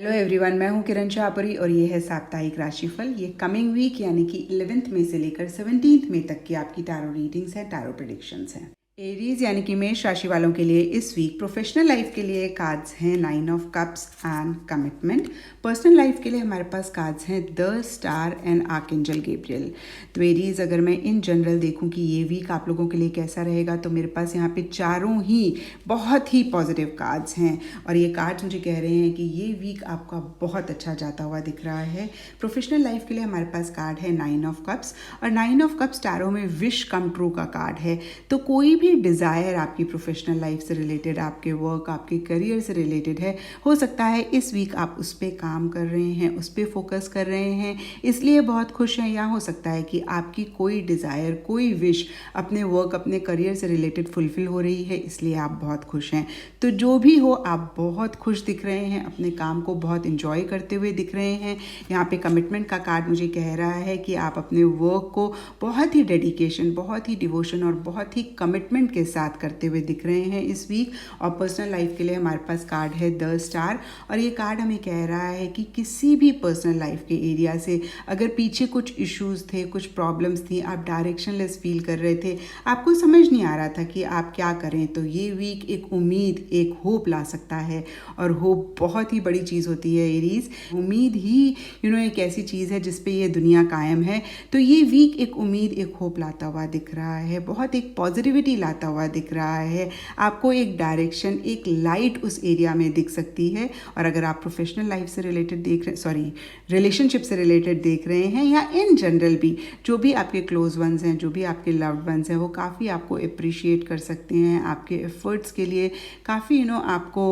Hello everyone, मैं हूं किरण शाहपुरी और ये है साप्ताहिक राशिफल। ये कमिंग वीक यानी कि 11th मई से लेकर 17th मई तक की आपकी टैरो रीडिंग्स हैं, टैरो प्रेडिक्शंस हैं। एरीज यानी कि मेष राशि वालों के लिए इस वीक प्रोफेशनल लाइफ के लिए कार्ड्स हैं 9 of cups and commitment. Personal life के लिए हमारे पास कार्ड्स हैं the star and archangel Gabriel. तो एरीज, अगर मैं इन जनरल देखूं कि ये वीक आप लोगों के लिए कैसा रहेगा, तो मेरे पास यहाँ पे चारों ही बहुत ही पॉजिटिव कार्ड्स हैं और ये कार्ड्स मुझे कह रहे हैं कि ये वीक आपका बहुत अच्छा जाता हुआ दिख रहा है। प्रोफेशनल लाइफ के लिए हमारे पास कार्ड है 9 ऑफ कप्स और 9 ऑफ कप्स टैरो में विश कम ट्रू का कार्ड है। तो कोई भी डिज़ायर आपकी प्रोफेशनल लाइफ से रिलेटेड, आपके वर्क, आपके करियर से रिलेटेड है, हो सकता है इस वीक आप उस पर काम कर रहे हैं, उस पर फोकस कर रहे हैं, इसलिए बहुत खुश हैं। या हो सकता है कि आपकी कोई डिज़ायर, कोई विश अपने वर्क, अपने करियर से रिलेटेड फुलफिल हो रही है, इसलिए आप बहुत खुश हैं। तो जो भी हो, आप बहुत खुश दिख रहे हैं, अपने काम को बहुत इंजॉय करते हुए दिख रहे हैं। यहाँ पे कमिटमेंट का कार्ड मुझे कह रहा है कि आप अपने वर्क को बहुत ही डेडिकेशन, बहुत ही डिवोशन और बहुत ही कमिटमेंट के साथ करते हुए दिख रहे हैं इस वीक। और पर्सनल लाइफ के लिए हमारे पास कार्ड है द स्टार और ये कार्ड हमें कह रहा है कि किसी भी पर्सनल लाइफ के एरिया से अगर पीछे कुछ इश्यूज थे, कुछ प्रॉब्लम्स थी, आप डायरेक्शनलेस फील कर रहे थे, आपको समझ नहीं आ रहा था कि आप क्या करें, तो ये वीक एक उम्मीद, एक होप ला सकता है। और होप बहुत ही बड़ी चीज़ होती है एरीज। उम्मीद ही एक ऐसी चीज़ है जिस पे ये दुनिया कायम है। तो ये वीक एक उम्मीद, एक होप लाता हुआ दिख रहा है, बहुत एक पॉजिटिविटी लाता हुआ दिख रहा है। आपको एक डायरेक्शन, एक लाइट उस एरिया में दिख सकती है। और अगर आप प्रोफेशनल लाइफ से रिलेटेड देख रहे, रिलेशनशिप से रिलेटेड देख रहे हैं, या इन जनरल भी जो भी आपके क्लोज वंस हैं, जो भी आपके लव्ड वंस हैं, वो काफ़ी आपको अप्रिशिएट कर सकते हैं, आपके एफर्ट्स के लिए काफ़ी आपको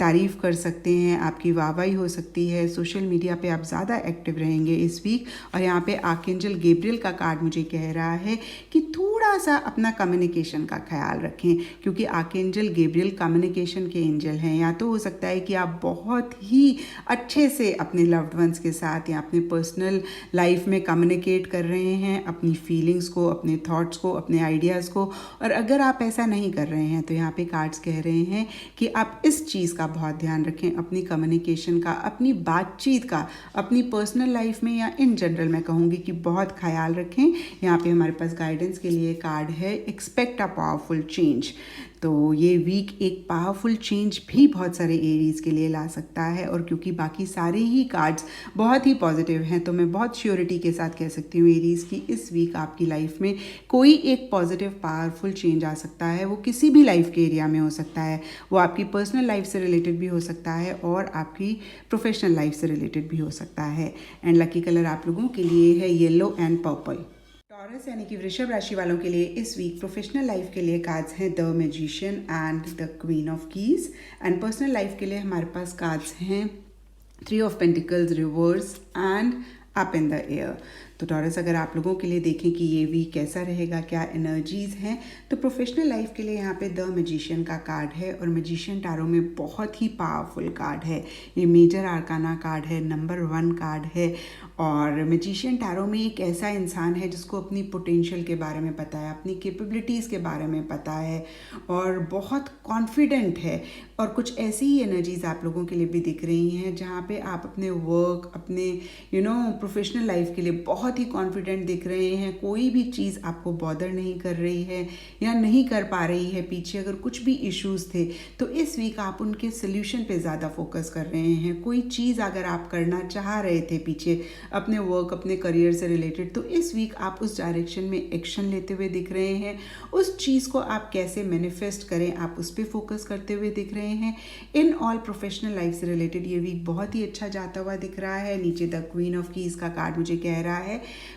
तारीफ़ कर सकते हैं, आपकी वाहवाही हो सकती है। सोशल मीडिया पे आप ज़्यादा एक्टिव रहेंगे इस वीक। और यहाँ पे आर्कएंजल गैब्रियल का कार्ड मुझे कह रहा है कि थोड़ा सा अपना कम्युनिकेशन का ख्याल रखें, क्योंकि आर्कएंजल गैब्रियल कम्युनिकेशन के एंजल हैं। या तो हो सकता है कि आप बहुत ही अच्छे से अपने लव्ड वंस के साथ या अपने पर्सनल लाइफ में कम्युनिकेट कर रहे हैं अपनी फीलिंग्स को, अपने थॉट्स को, अपने आइडियाज़ को। और अगर आप ऐसा नहीं कर रहे हैं तो यहाँ पे कार्ड्स कह रहे हैं कि आप इस चीज़ का बहुत ध्यान रखें, अपनी कम्युनिकेशन का, अपनी बातचीत का, अपनी पर्सनल लाइफ में या इन जनरल मैं कहूँगी कि बहुत ख्याल रखें। यहाँ पे हमारे पास गाइडेंस के लिए कार्ड है एक्सपेक्ट अ पावरफुल चेंज। तो ये वीक एक पावरफुल चेंज भी बहुत सारे एरीज के लिए ला सकता है। और क्योंकि बाकी सारे ही कार्ड्स बहुत ही पॉजिटिव हैं, तो मैं बहुत श्योरिटी के साथ कह सकती हूँ एरीज की इस वीक आपकी लाइफ में कोई एक पॉजिटिव पावरफुल चेंज आ सकता है। वो किसी भी लाइफ के एरिया में हो सकता है, वो आपकी पर्सनल लाइफ से रिलेटेड भी हो सकता है और आपकी प्रोफेशनल लाइफ से रिलेटेड भी हो सकता है। एंड लकी कलर आप लोगों के लिए है येलो एंड पर्पल। टॉरस यानी कि वृषभ राशि वालों के लिए इस वीक प्रोफेशनल लाइफ के लिए कार्ड्स हैं the magician and the queen of keys. And personal life के लिए हमारे पास कार्ड्स हैं 3 of pentacles reverse and up in the air. तो टॉरस, अगर आप लोगों के लिए देखें कि ये वीक कैसा रहेगा, क्या एनर्जीज हैं, तो प्रोफेशनल लाइफ के लिए यहाँ पे द मैजिशियन का कार्ड है और मैजिशियन टैरो में बहुत ही पावरफुल कार्ड है। ये मेजर आर्काना कार्ड है, नंबर 1 कार्ड है। और मैजिशियन टैरो में एक ऐसा इंसान है जिसको अपनी पोटेंशियल के बारे में पता है, अपनी कैपेबिलिटीज़ के बारे में पता है और बहुत कॉन्फिडेंट है। और कुछ ऐसी ही एनर्जीज आप लोगों के लिए भी दिख रही हैं जहाँ पे आप अपने वर्क, अपने प्रोफेशनल लाइफ के लिए बहुत ही कॉन्फिडेंट दिख रहे हैं। कोई भी चीज़ आपको बॉदर नहीं कर रही है या नहीं कर पा रही है। पीछे अगर कुछ भी इश्यूज थे तो इस वीक आप उनके सोल्यूशन पे ज़्यादा फोकस कर रहे हैं। कोई चीज़ अगर आप करना चाह रहे थे पीछे अपने वर्क, अपने करियर से रिलेटेड, तो इस वीक आप उस डायरेक्शन में एक्शन लेते हुए दिख रहे हैं। उस चीज़ को आप कैसे मैनिफेस्ट करें, आप उस पर फोकस करते हुए दिख रहे हैं। इन ऑल प्रोफेशनल लाइफ से रिलेटेड ये वीक बहुत ही अच्छा जाता हुआ दिख रहा है। नीचे द क्वीन ऑफ कीज का कार्ड मुझे कह रहा है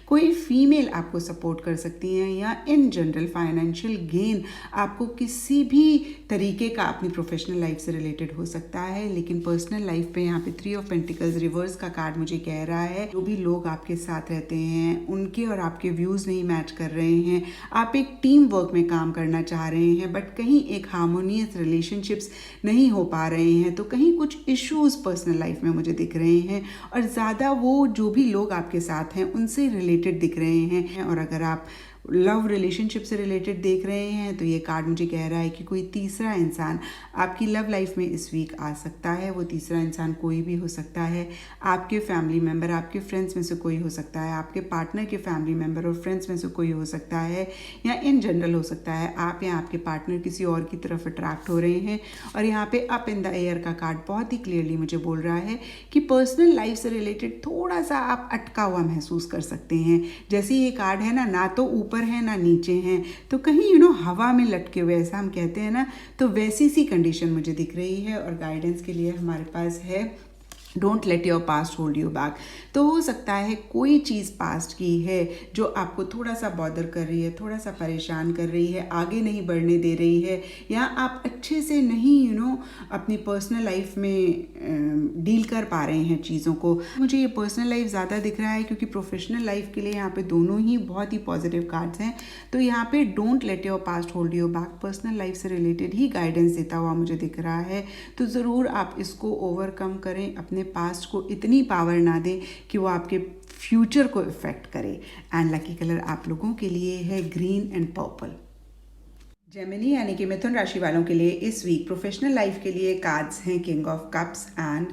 कोई फीमेल आपको सपोर्ट कर सकती हैं या इन जनरल फाइनेंशियल गेन आपको किसी भी तरीके का अपनी प्रोफेशनल लाइफ से रिलेटेड हो सकता है। लेकिन पर्सनल लाइफ पे यहाँ पे 3 ऑफ पेंटिकल्स रिवर्स का कार्ड मुझे कह रहा है जो भी लोग आपके साथ रहते हैं उनके और आपके व्यूज़ नहीं मैच कर रहे हैं, आप एक टीम वर्क में काम करना चाह रहे हैं बट कहीं एक हार्मोनियस रिलेशनशिप्स नहीं हो पा रहे हैं, तो कहीं कुछ इश्यूज़ पर्सनल लाइफ में मुझे दिख रहे हैं और ज़्यादा वो जो भी लोग आपके साथ हैं उनसे रिलेटेड दिख रहे हैं। और अगर आप लव रिलेशनशिप से रिलेटेड देख रहे हैं तो ये कार्ड मुझे कह रहा है कि कोई तीसरा इंसान आपकी लव लाइफ में इस वीक आ सकता है। वो तीसरा इंसान कोई भी हो सकता है, आपके फैमिली मेम्बर, आपके फ्रेंड्स में से कोई हो सकता है, आपके पार्टनर के फैमिली मेम्बर और फ्रेंड्स में से कोई हो सकता है, या इन जनरल हो सकता है आप या आपके पार्टनर किसी और की तरफ अट्रैक्ट हो रहे हैं। और यहाँ पे अप इन द एयर का कार्ड बहुत ही क्लियरली मुझे बोल रहा है कि पर्सनल लाइफ से रिलेटेड थोड़ा सा आप अटका हुआ महसूस कर सकते हैं। जैसे ये कार्ड है ना तो ऊपर है ना नीचे हैं, तो कहीं हवा में लटके हुए, ऐसा हम कहते हैं ना, तो वैसी सी कंडीशन मुझे दिख रही है। और गाइडेंस के लिए हमारे पास है don't let your past hold you back. तो हो सकता है कोई चीज़ पास्ट की है जो आपको थोड़ा सा बॉदर कर रही है, थोड़ा सा परेशान कर रही है, आगे नहीं बढ़ने दे रही है, या आप अच्छे से नहीं अपनी पर्सनल लाइफ में डील कर पा रहे हैं चीज़ों को। मुझे ये पर्सनल लाइफ ज़्यादा दिख रहा है क्योंकि प्रोफेशनल लाइफ के लिए यहाँ पे दोनों ही बहुत ही पॉजिटिव कार्ड्स हैं। तो यहाँ पे don't let your past hold you back personal life से रिलेटेड ही गाइडेंस देता हुआ मुझे दिख रहा है। तो ज़रूर आप इसको ओवरकम करें, अपने पास्ट को इतनी पावर ना दें कि वो आपके फ्यूचर को इफेक्ट करे। एंड लकी कलर आप लोगों के लिए है ग्रीन एंड पर्पल। जेमिनी यानी कि मिथुन राशि वालों के लिए इस वीक प्रोफेशनल लाइफ के लिए कार्ड्स हैं किंग ऑफ कप्स एंड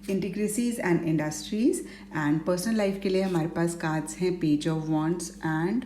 इंटीग्रेसीज and industries. And personal life के लिए हमारे पास कार्ड्स हैं page of wands and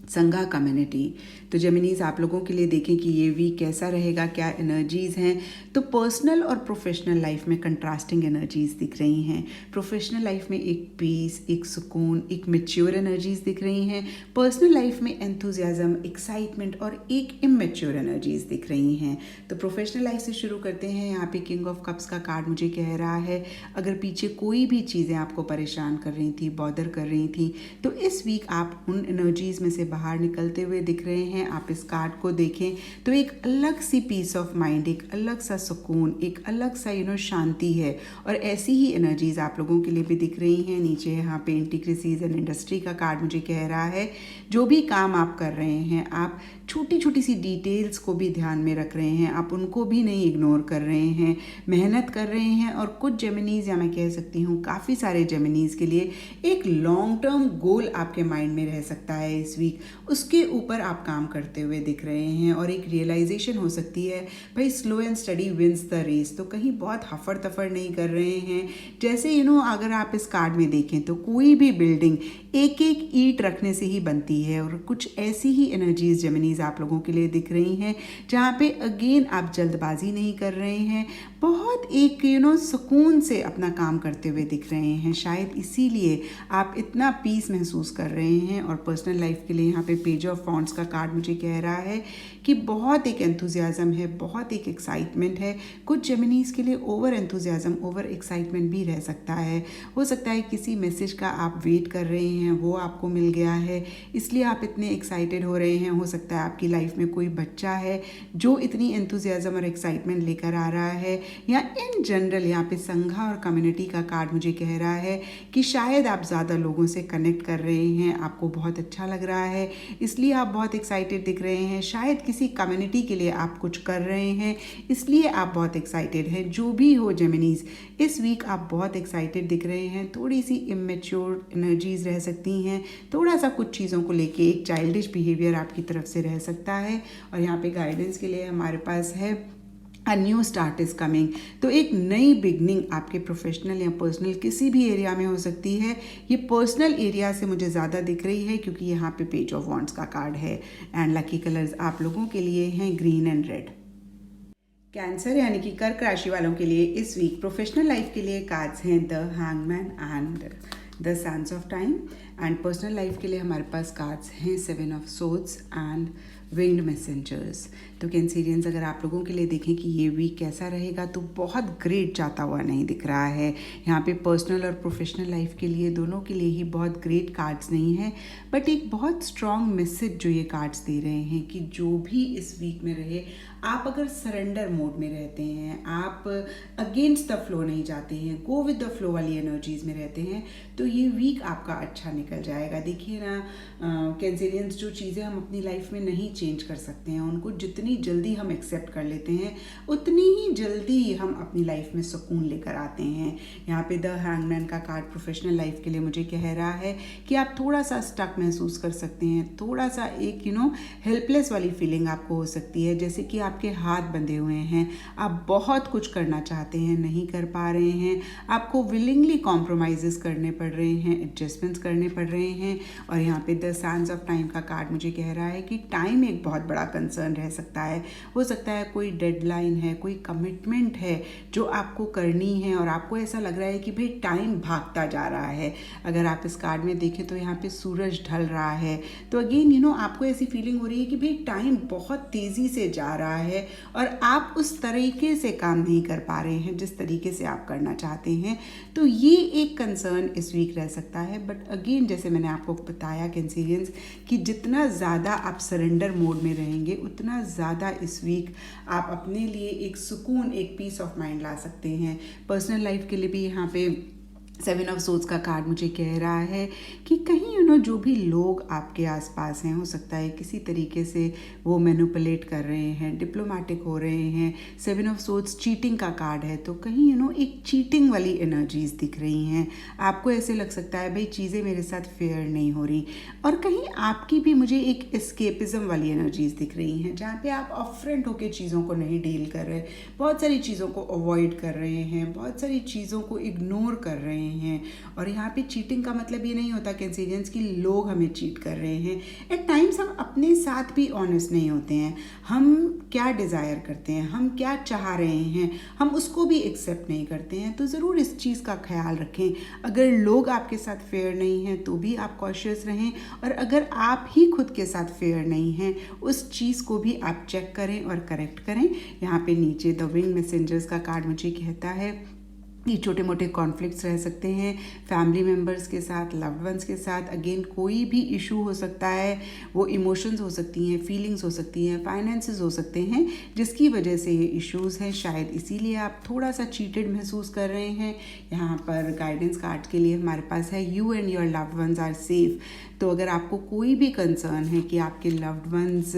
Sangha community. तो जेमिनीज आप लोगों के लिए देखें कि ये वीक कैसा रहेगा, क्या एनर्जीज़ हैं। तो पर्सनल और प्रोफेशनल लाइफ में कंट्रास्टिंग एनर्जीज़ दिख रही हैं। प्रोफेशनल लाइफ में एक पीस, एक सुकून, एक मैच्योर एनर्जीज़ दिख रही हैं। पर्सनल लाइफ में एंथुजियाज्म, एक्साइटमेंट और एक इमैच्योर एनर्जीज़ दिख रही हैं। तो प्रोफेशनल लाइफ से शुरू करते हैं। यहाँ पे किंग ऑफ कप्स का कार्ड मुझे कह रहा है अगर पीछे कोई भी चीज़ें आपको परेशान कर रही थी, बॉदर कर रही थी, तो इस वीक आप उन एनर्जीज़ में से बाहर निकलते हुए दिख रहे हैं। आप इस कार्ड को देखें तो एक अलग सी पीस ऑफ माइंड, एक अलग सा सुकून, एक अलग सा शांति है। और ऐसी ही एनर्जीज आप लोगों के लिए भी दिख रही हैं। नीचे यहाँ पे इंटीग्रेसीज एंड इंडस्ट्री का कार्ड मुझे कह रहा है जो भी काम आप कर रहे हैं, आप छोटी छोटी सी डिटेल्स को भी ध्यान में रख रहे हैं, आप उनको भी नहीं इग्नोर कर रहे हैं, मेहनत कर रहे हैं। और कुछ जेमिनीज, या मैं कह सकती हूँ काफ़ी सारे जेमिनीज के लिए एक लॉन्ग टर्म गोल आपके माइंड में रह सकता है इस वीक, उसके ऊपर आप काम करते हुए दिख रहे हैं। और एक रियलाइजेशन हो सकती है भाई slow and steady wins the race. तो कहीं बहुत हफड़ तफड़ नहीं कर रहे हैं। जैसे अगर आप इस कार्ड में देखें तो कोई भी बिल्डिंग एक एक ईंट रखने से ही बनती है। और कुछ ऐसी ही एनर्जीज जेमिनीज आप लोगों के लिए दिख रही हैं जहाँ पे अगेन आप जल्दबाजी नहीं कर रहे हैं, बहुत एक सुकून से अपना काम करते हुए दिख रहे हैं। शायद इसीलिए आप इतना पीस महसूस कर रहे हैं। और पर्सनल लाइफ के लिए यहाँ पे पेज ऑफ वॉन्ड्स का कार्ड मुझे कह रहा है कि बहुत एक एंथुजियाज्म है, बहुत एक एक्साइटमेंट है। कुछ जेमिनीज के लिए ओवर एंथुजियाज्म, ओवर एक्साइटमेंट भी रह सकता है। हो सकता है किसी मैसेज का आप वेट कर रहे हैं, वो आपको मिल गया है, इसलिए आप इतने एक्साइटेड हो रहे हैं। हो सकता है आपकी लाइफ में कोई बच्चा है जो इतनी एंथुजियाज्म और एक्साइटमेंट लेकर आ रहा है। या इन जनरल यहाँ पे संघा और कम्युनिटी का कार्ड मुझे कह रहा है कि शायद आप ज़्यादा लोगों से कनेक्ट कर रहे हैं, आपको बहुत अच्छा लग रहा है, इसलिए आप बहुत एक्साइटेड दिख रहे हैं। शायद किसी कम्युनिटी के लिए आप कुछ कर रहे हैं, इसलिए आप बहुत एक्साइटेड हैं। जो भी हो जेमिनीज, इस वीक आप बहुत एक्साइटेड दिख रहे हैं। थोड़ी सी इमेच्योर एनर्जीज रह सकती हैं, थोड़ा सा कुछ चीज़ों को लेके एक चाइल्डिश बिहेवियर आपकी तरफ से रह सकता है। और यहाँ पे गाइडेंस के लिए हमारे पास है a new start is coming. तो एक नई बिगनिंग आपके प्रोफेशनल या पर्सनल किसी भी एरिया में हो सकती है। ये पर्सनल एरिया से मुझे ज़्यादा दिख रही है क्योंकि यहाँ पे पेज ऑफ वॉन्ड्स का कार्ड है। एंड लकी कलर्स आप लोगों के लिए हैं ग्रीन एंड रेड। कैंसर यानी कि कर्क राशि वालों के लिए इस वीक प्रोफेशनल लाइफ के लिए कार्ड्स हैं the hangman and the Sands of time. And personal life के लिए हमारे पास कार्ड्स हैं seven of swords and winged messengers. तो कैंसेरियंस, अगर आप लोगों के लिए देखें कि ये वीक कैसा रहेगा तो बहुत ग्रेट जाता हुआ नहीं दिख रहा है। यहाँ पे पर्सनल और प्रोफेशनल लाइफ के लिए दोनों के लिए ही बहुत ग्रेट कार्ड्स नहीं हैं, बट एक बहुत स्ट्रॉन्ग मैसेज जो ये कार्ड्स दे रहे हैं कि जो भी इस वीक में रहे, आप अगर सरेंडर मोड में रहते हैं, आप अगेंस्ट द फ्लो नहीं जाते हैं, गो विद द फ्लो वाली एनर्जीज में रहते हैं, तो ये वीक आपका अच्छा निकल जाएगा। देखिए ना कैंसेरियंस, जो चीज़ें हम अपनी लाइफ में नहीं चेंज कर सकते हैं, उनको जितनी जितनी जल्दी हम एक्सेप्ट कर लेते हैं उतनी ही जल्दी हम अपनी लाइफ में सुकून लेकर आते हैं। यहाँ पे द हैंगमैन का कार्ड प्रोफेशनल लाइफ के लिए मुझे कह रहा है कि आप थोड़ा सा स्टक महसूस कर सकते हैं, थोड़ा सा एक हेल्पलेस वाली फीलिंग आपको हो सकती है, जैसे कि आपके हाथ बंधे हुए हैं, आप बहुत कुछ करना चाहते हैं, नहीं कर पा रहे हैं, आपको विलिंगली कॉम्प्रोमाइज़ करने पड़ रहे हैं, एडजस्टमेंट्स करने पड़ रहे हैं। और यहाँ पे द सैंड्स ऑफ टाइम का कार्ड मुझे कह रहा है कि टाइम एक बहुत बड़ा कंसर्न रह सकता है। हो सकता है कोई डेडलाइन है, कोई कमिटमेंट है जो आपको करनी है और आपको ऐसा लग रहा है कि भाई टाइम भागता जा रहा है। अगर आप इस कार्ड में देखें तो यहाँ पे सूरज ढल रहा है, तो अगेन आपको ऐसी फीलिंग हो रही है कि भाई टाइम बहुत तेज़ी से जा रहा है और आप उस तरीके से काम नहीं कर पा रहे हैं जिस तरीके से आप करना चाहते हैं। तो ये एक कंसर्न इस वीक रह सकता है। बट अगेन जैसे मैंने आपको बताया कैंसेरियंस कि जितना ज़्यादा आप सरेंडर मोड में रहेंगे उतना ज़्यादा इस वीक आप अपने लिए एक सुकून, एक पीस ऑफ माइंड ला सकते हैं। पर्सनल लाइफ के लिए भी यहाँ पे 7 ऑफ सोर्ड्स का कार्ड मुझे कह रहा है कि कहीं जो भी लोग आपके आसपास हैं, हो सकता है किसी तरीके से वो मैनिपुलेट कर रहे हैं, डिप्लोमेटिक हो रहे हैं। 7 ऑफ सोर्ड्स चीटिंग का कार्ड है, तो कहीं एक चीटिंग वाली एनर्जीज दिख रही हैं। आपको ऐसे लग सकता है भाई चीज़ें मेरे साथ फेयर नहीं हो रही, और कहीं आपकी भी मुझे एक एस्केपिज्म वाली एनर्जीज दिख रही हैं जहाँ पे आप ऑफरेंट होकर चीज़ों को नहीं डील कर रहे, बहुत सारी चीज़ों को अवॉइड कर रहे हैं, बहुत सारी चीज़ों को इग्नोर कर रहे हैं। और यहाँ पे चीटिंग का मतलब ये नहीं होता कैंसेरियंस कि लोग हमें चीट कर रहे हैं। एट टाइम्स हम अपने साथ भी ऑनेस्ट नहीं होते हैं। हम क्या डिज़ायर करते हैं, हम क्या चाह रहे हैं, हम उसको भी एक्सेप्ट नहीं करते हैं। तो ज़रूर इस चीज़ का ख्याल रखें। अगर लोग आपके साथ फेयर नहीं हैं तो भी आप कॉशियस रहें, और अगर आप ही खुद के साथ फेयर नहीं हैं उस चीज़ को भी आप चेक करें और करेक्ट करें। यहाँ पे नीचे द विंग मैसेंजर्स का कार्ड मुझे कहता है ये छोटे मोटे कॉन्फ्लिक्ट्स रह सकते हैं फैमिली मेम्बर्स के साथ, लव्ड वंस के साथ। अगेन कोई भी इशू हो सकता है, वो इमोशंस हो सकती हैं, फीलिंग्स हो सकती हैं, फाइनेंसेस हो सकते हैं जिसकी वजह से ये इश्यूज़ हैं। शायद इसीलिए आप थोड़ा सा चीटेड महसूस कर रहे हैं। यहाँ पर गाइडेंस कार्ड के लिए हमारे पास है you and your loved ones are safe. तो अगर आपको कोई भी कंसर्न है कि आपके लव्ड वंस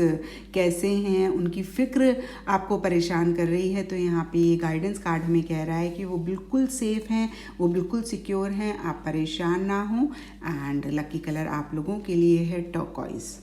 कैसे हैं, उनकी फ़िक्र आपको परेशान कर रही है, तो यहाँ पे ये गाइडेंस कार्ड हमें कह रहा है कि वो बिल्कुल सेफ़ हैं, वो बिल्कुल सिक्योर हैं, आप परेशान ना हों। एंड लकी कलर आप लोगों के लिए है टर्कोइज।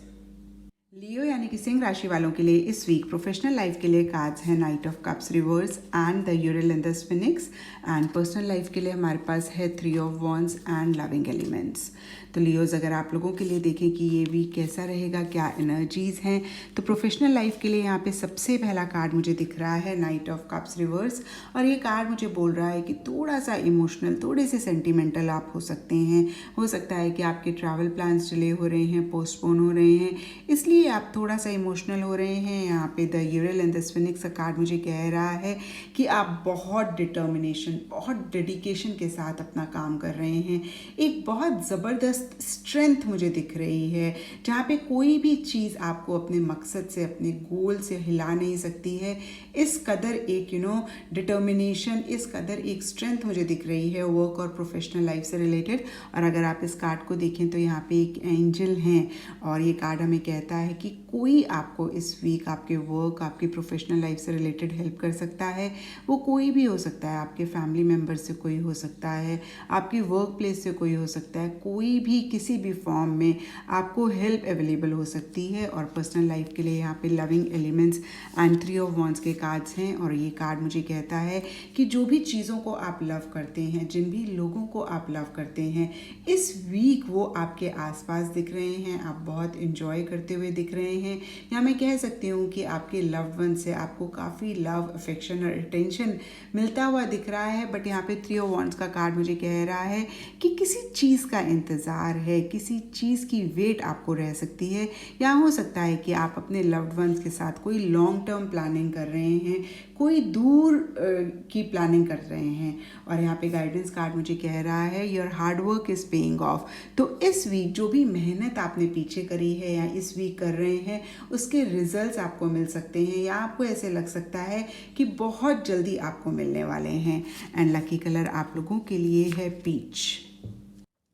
लियो यानी कि सिंह राशि वालों के लिए इस वीक प्रोफेशनल लाइफ के लिए कार्ड्स हैं knight of cups reverse and the यूरेल and the sphinx. And personal life के लिए हमारे पास है 3 of wands and loving elements. तो लियोज अगर आप लोगों के लिए देखें कि ये वीक कैसा रहेगा, क्या एनर्जीज़ हैं, तो प्रोफेशनल लाइफ के लिए यहाँ पे सबसे पहला कार्ड मुझे दिख रहा है नाइट ऑफ कप्स रिवर्स। और ये कार्ड मुझे बोल रहा है कि थोड़ा सा इमोशनल, थोड़े से सेंटिमेंटल आप हो सकते हैं। हो सकता है कि आपके ट्रैवल प्लान्स डिले हो रहे हैं, पोस्टपोन हो रहे हैं, इसलिए आप थोड़ा सा इमोशनल हो रहे हैं। यहाँ पे द यूरेल एंड द स्फिनिक्स का कार्ड मुझे कह रहा है कि आप बहुत डिटर्मिनेशन, बहुत डेडिकेशन के साथ अपना काम कर रहे हैं। एक बहुत ज़बरदस्त स्ट्रेंथ मुझे दिख रही है जहाँ पे कोई भी चीज़ आपको अपने मकसद से, अपने गोल से हिला नहीं सकती है। इस कदर एक डिटर्मिनेशन, इस कदर एक स्ट्रेंथ मुझे दिख रही है वर्क और प्रोफेशनल लाइफ से रिलेटेड। और अगर आप इस कार्ड को देखें तो यहाँ पे एक एंजल हैं और ये कार्ड हमें कहता है कि कोई आपको इस वीक आपके वर्क, आपकी प्रोफेशनल लाइफ से रिलेटेड हेल्प कर सकता है। वो कोई भी हो सकता है, आपके फैमिली मेम्बर से कोई हो सकता है, आपकी वर्क प्लेस से कोई हो सकता है, कोई भी किसी भी फॉर्म में आपको हेल्प अवेलेबल हो सकती है। और पर्सनल लाइफ के लिए यहाँ पे loving elements and 3 of wands के कार्ड्स हैं। और ये कार्ड मुझे कहता है कि जो भी चीज़ों को आप लव करते हैं, जिन भी लोगों को आप लव करते हैं, इस वीक वो आपके आसपास दिख रहे हैं, आप बहुत इंजॉय करते हुए दिख रहे हैं। या मैं कह सकती हूँ कि आपके लव्ड वन से आपको काफ़ी लव, अफेक्शन और अटेंशन मिलता हुआ दिख रहा है। बट यहाँ पे 3 ऑफ वॉन्ड्स का कार्ड मुझे कह रहा है कि किसी चीज़ का इंतज़ार है, किसी चीज़ की वेट आपको रह सकती है। या हो सकता है कि आप अपने लव्ड वंस के साथ कोई लॉन्ग टर्म प्लानिंग कर रहे हैं, कोई दूर की प्लानिंग कर रहे हैं। और यहाँ पे गाइडेंस कार्ड मुझे कह रहा है your hard work is paying off. तो इस वीक जो भी मेहनत आपने पीछे करी है या इस वीक कर रहे हैं, उसके रिजल्ट्स आपको मिल सकते हैं, या आपको ऐसे लग सकता है कि बहुत जल्दी आपको मिलने वाले हैं। एंड लकी कलर आप लोगों के लिए है पीच।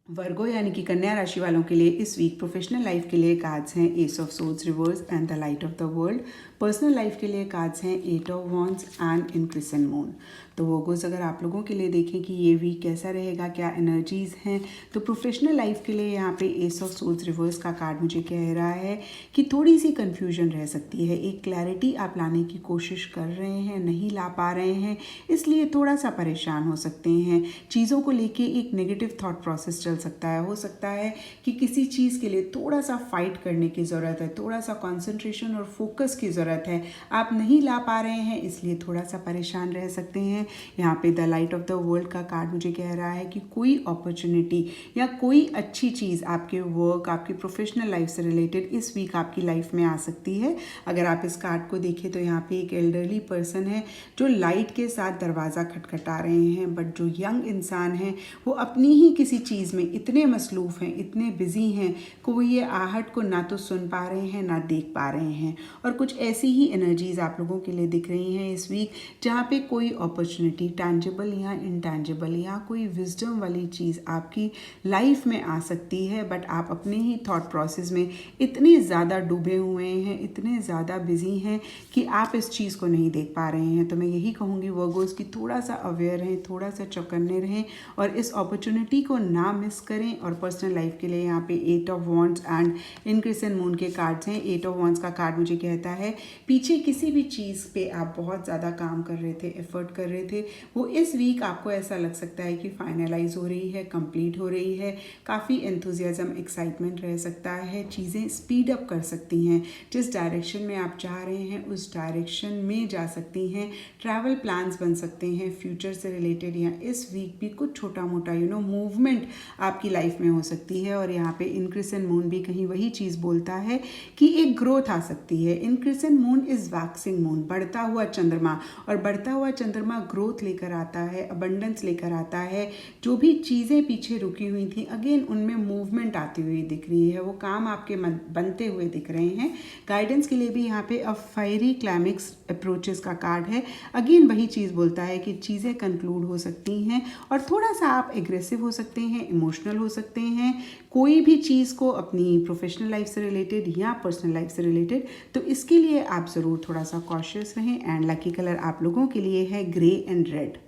वर्गो यानी कि कन्या राशि वालों के लिए इस वीक प्रोफेशनल लाइफ के लिए कार्ड्स हैं S of swords reverse and the light of the world. Personal life के लिए कार्ड्स हैं 8 of wands and in crescent moon. तो वर्गोस अगर आप लोगों के लिए देखें कि ये वीक कैसा रहेगा, क्या एनर्जीज़ हैं, तो प्रोफेशनल लाइफ के लिए यहाँ पे एस ऑफ सोर्ड्स रिवर्स का कार्ड मुझे कह रहा है कि थोड़ी सी कन्फ्यूजन रह सकती है। एक क्लैरिटी आप लाने की कोशिश कर रहे हैं, नहीं ला पा रहे हैं, इसलिए थोड़ा सा परेशान हो सकते हैं। चीज़ों को लेके एक नेगेटिव थॉट प्रोसेस चल सकता है। हो सकता है कि किसी चीज़ के लिए थोड़ा सा फाइट करने की ज़रूरत है, थोड़ा सा कॉन्सेंट्रेशन और फोकस की ज़रूरत है, आप नहीं ला पा रहे हैं, इसलिए थोड़ा सा परेशान रह सकते हैं। यहाँ पे the light of the world का कार्ड मुझे कह रहा है कि कोई अपॉर्चुनिटी या कोई अच्छी चीज़ आपके वर्क, आपकी प्रोफेशनल लाइफ से रिलेटेड इस वीक आपकी लाइफ में आ सकती है। अगर आप इस कार्ड को देखें तो यहाँ पे एक एल्डरली पर्सन है जो लाइट के साथ दरवाज़ा खटखटा रहे हैं, बट जो यंग इंसान है वो अपनी ही किसी चीज़ में इतने मसरूफ़ हैं, इतने बिजी हैं कि वो ये आहट को ना तो सुन पा रहे हैं ना देख पा रहे हैं। और कुछ ऐसी ही एनर्जीज आप लोगों के लिए दिख रही हैं इस वीक, जहाँ पे कोई अपॉर्चुनिटी टैंजिबल या इंटैंजिबल या कोई विजडम वाली चीज़ आपकी लाइफ में आ सकती है, बट आप अपने ही थॉट प्रोसेस में इतने ज़्यादा डूबे हुए हैं, इतने ज़्यादा बिजी हैं कि आप इस चीज़ को नहीं देख पा रहे हैं। तो मैं यही कहूँगी वर्गोस की थोड़ा सा अवेयर रहें, थोड़ा सा चौकन्ने रहें और इस अपॉर्चुनिटी को ना मिस करें। और पर्सनल लाइफ के लिए यहाँ पे 8 of wands and in crescent moon के कार्ड्स हैं। 8 ऑफ वॉन्ड्स का कार्ड मुझे कहता है पीछे किसी भी चीज़ पे आप बहुत ज़्यादा काम कर रहे थे, एफर्ट कर रहे थे, वो इस वीक आपको ऐसा लग सकता है कि फाइनलाइज हो रही है, कंप्लीट हो रही है। काफ़ी एंथुजियाज्म, एक्साइटमेंट रह सकता है, चीज़ें स्पीड अप कर सकती हैं। जिस डायरेक्शन में आप चाह रहे हैं उस डायरेक्शन में जा सकती हैं। ट्रैवल प्लान्स बन सकते हैं फ्यूचर से रिलेटेड, या इस वीक भी कुछ छोटा मोटा मूवमेंट आपकी लाइफ में हो सकती है। और यहाँ पे इन क्रिसेंट मून भी कहीं वही चीज़ बोलता है कि एक ग्रोथ आ सकती है। In crescent moon is waxing moon, बढ़ता हुआ चंद्रमा, और बढ़ता हुआ चंद्रमा ग्रोथ लेकर आता है, अबंडेंस लेकर आता है। जो भी चीज़ें पीछे रुकी हुई थी अगेन उनमें मूवमेंट आती हुई दिख रही है, वो काम आपके बनते हुए दिख रहे हैं। गाइडेंस के लिए भी यहाँ पे अ फायरी क्लाइमेक्स अप्रोचेस का कार्ड है। अगेन वही चीज़ बोलता है कि चीज़ें कंक्लूड हो सकती हैं और थोड़ा सा आप एग्रेसिव हो सकते हैं, इमोशनल हो सकते हैं कोई भी चीज़ को अपनी प्रोफेशनल लाइफ से रिलेटेड या पर्सनल लाइफ से रिलेटेड। तो इसके लिए आप ज़रूर थोड़ा सा कॉशियस रहें। एंड लकी कलर आप लोगों के लिए है ग्रे एंड रेड।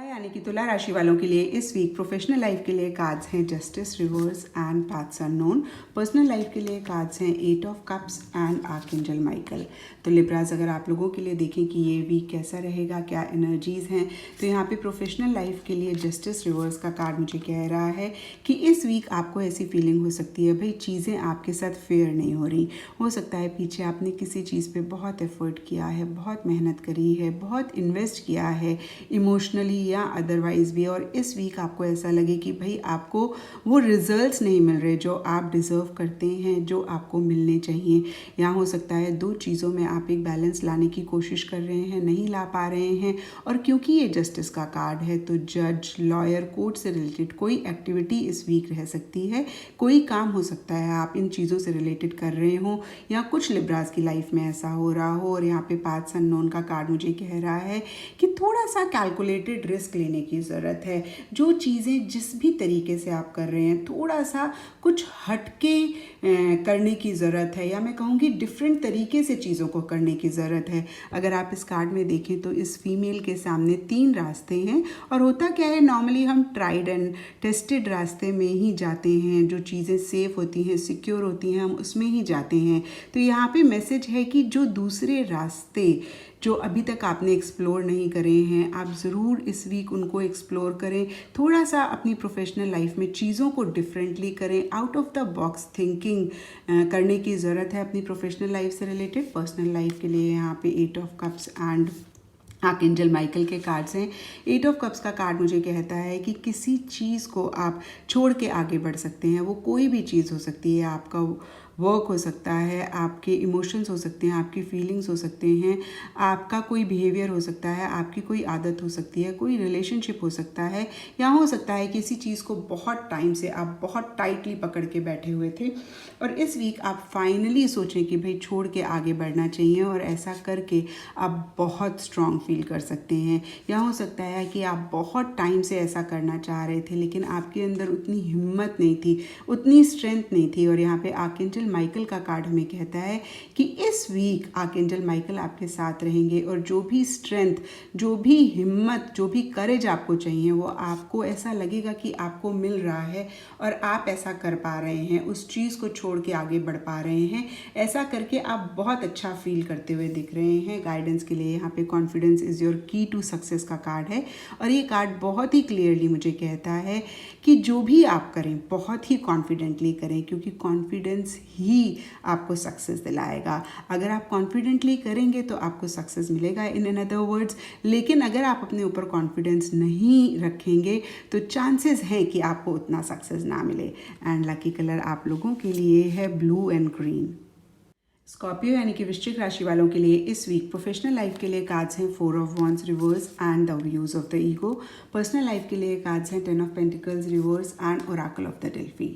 यानी कि तुला राशि वालों के लिए इस वीक प्रोफेशनल लाइफ के लिए कार्ड्स हैं justice, reverse and paths unknown. Personal life के लिए कार्ड्स हैं 8 of cups and archangel Michael. तो लिब्राज अगर आप लोगों के लिए देखें कि ये वीक कैसा रहेगा, क्या एनर्जीज़ हैं, तो यहाँ पे प्रोफेशनल लाइफ के लिए जस्टिस रिवर्स का कार्ड मुझे कह रहा है कि इस वीक आपको ऐसी फीलिंग हो सकती है भाई चीज़ें आपके साथ फेयर नहीं हो रही। हो सकता है पीछे आपने किसी चीज़ पे बहुत एफर्ट किया है, बहुत मेहनत करी है, बहुत इन्वेस्ट किया है इमोशनली या अदरवाइज भी, और इस वीक आपको ऐसा लगे कि भाई आपको वो रिजल्ट्स नहीं मिल रहे जो आप डिज़र्व करते हैं, जो आपको मिलने चाहिए। या हो सकता है दो चीज़ों में आप एक बैलेंस लाने की कोशिश कर रहे हैं, नहीं ला पा रहे हैं। और क्योंकि ये जस्टिस का कार्ड है तो जज, लॉयर, कोर्ट से रिलेटेड कोई एक्टिविटी इस वीक रह सकती है। कोई काम हो सकता है आप इन चीज़ों से रिलेटेड कर रहे हो या कुछ लिब्रास की लाइफ में ऐसा हो रहा हो। और यहाँ पे पाथ्स अननोन का कार्ड मुझे कह रहा है कि थोड़ा सा कैलकुलेटेड रिस्क लेने की ज़रूरत है। जो चीज़ें जिस भी तरीके से आप कर रहे हैं थोड़ा सा कुछ हटके करने की ज़रूरत है, या मैं कहूँगी डिफरेंट तरीके से चीज़ों को करने की ज़रूरत है। अगर आप इस कार्ड में देखें तो इस फीमेल के सामने 3 रास्ते हैं, और होता क्या है नॉर्मली हम ट्राइड एंड टेस्टेड रास्ते में ही जाते हैं। जो चीज़ें सेफ होती हैं, सिक्योर होती हैं, हम उसमें ही जाते हैं। तो यहाँ पे मैसेज है कि जो दूसरे रास्ते जो अभी तक आपने एक्सप्लोर नहीं करे हैं, आप ज़रूर इस वीक उनको एक्सप्लोर करें। थोड़ा सा अपनी प्रोफेशनल लाइफ में चीज़ों को डिफरेंटली करें, out of the box thinking करने की ज़रूरत है अपनी प्रोफेशनल लाइफ से रिलेटेड। पर्सनल लाइफ के लिए यहाँ पे 8 of cups and archangel Michael के कार्ड्स हैं। 8 ऑफ कप्स का कार्ड मुझे कहता है कि किसी चीज़ को आप छोड़ के आगे बढ़ सकते हैं। वो कोई भी चीज़ हो सकती है, आपका वर्क हो सकता है, आपके इमोशंस हो सकते हैं, आपकी फीलिंग्स हो सकते हैं, आपका कोई बिहेवियर हो सकता है, आपकी कोई आदत हो सकती है, कोई रिलेशनशिप हो सकता है, या हो सकता है किसी चीज़ को बहुत टाइम से आप बहुत टाइटली पकड़ के बैठे हुए थे और इस वीक आप फाइनली सोचें कि भाई छोड़ के आगे बढ़ना चाहिए, और ऐसा करके आप बहुत स्ट्रॉन्ग फील कर सकते हैं। या हो सकता है कि आप बहुत टाइम से ऐसा करना चाह रहे थे लेकिन आपके अंदर उतनी हिम्मत नहीं थी, उतनी स्ट्रेंथ नहीं थी, और यहाँ पे आर्कएंजल आर्कएंजल माइकल का कार्ड हमें कहता है कि इस वीक आर्कएंजल माइकल आपके साथ रहेंगे और जो भी स्ट्रेंथ, जो भी हिम्मत, जो भी करेज आपको चाहिए वो आपको ऐसा लगेगा कि आपको मिल रहा है और आप ऐसा कर पा रहे हैं, उस चीज़ को छोड़ के आगे बढ़ पा रहे हैं। ऐसा करके आप बहुत अच्छा फील करते हुए दिख रहे हैं। गाइडेंस के लिए यहाँ पे कॉन्फिडेंस इज़ योर की टू सक्सेस का कार्ड है और ये कार्ड बहुत ही क्लियरली मुझे कहता है कि जो भी आप करें बहुत ही कॉन्फिडेंटली करें, क्योंकि कॉन्फिडेंस ही आपको सक्सेस दिलाएगा। अगर आप कॉन्फिडेंटली करेंगे तो आपको सक्सेस मिलेगा इन अदर वर्ड्स। लेकिन अगर आप अपने ऊपर कॉन्फिडेंस नहीं रखेंगे तो चांसेस हैं कि आपको उतना सक्सेस ना मिले। एंड लकी कलर आप लोगों के लिए है ब्लू एंड ग्रीन। स्कॉर्पियो यानी कि वृश्चिक राशि वालों के लिए इस वीक प्रोफेशनल लाइफ के लिए कार्ड्स हैं 4 of wands reverse and the views of the ego. Personal life के लिए कार्ड्स हैं 10 of pentacles reverse and Oracle of the Delphi.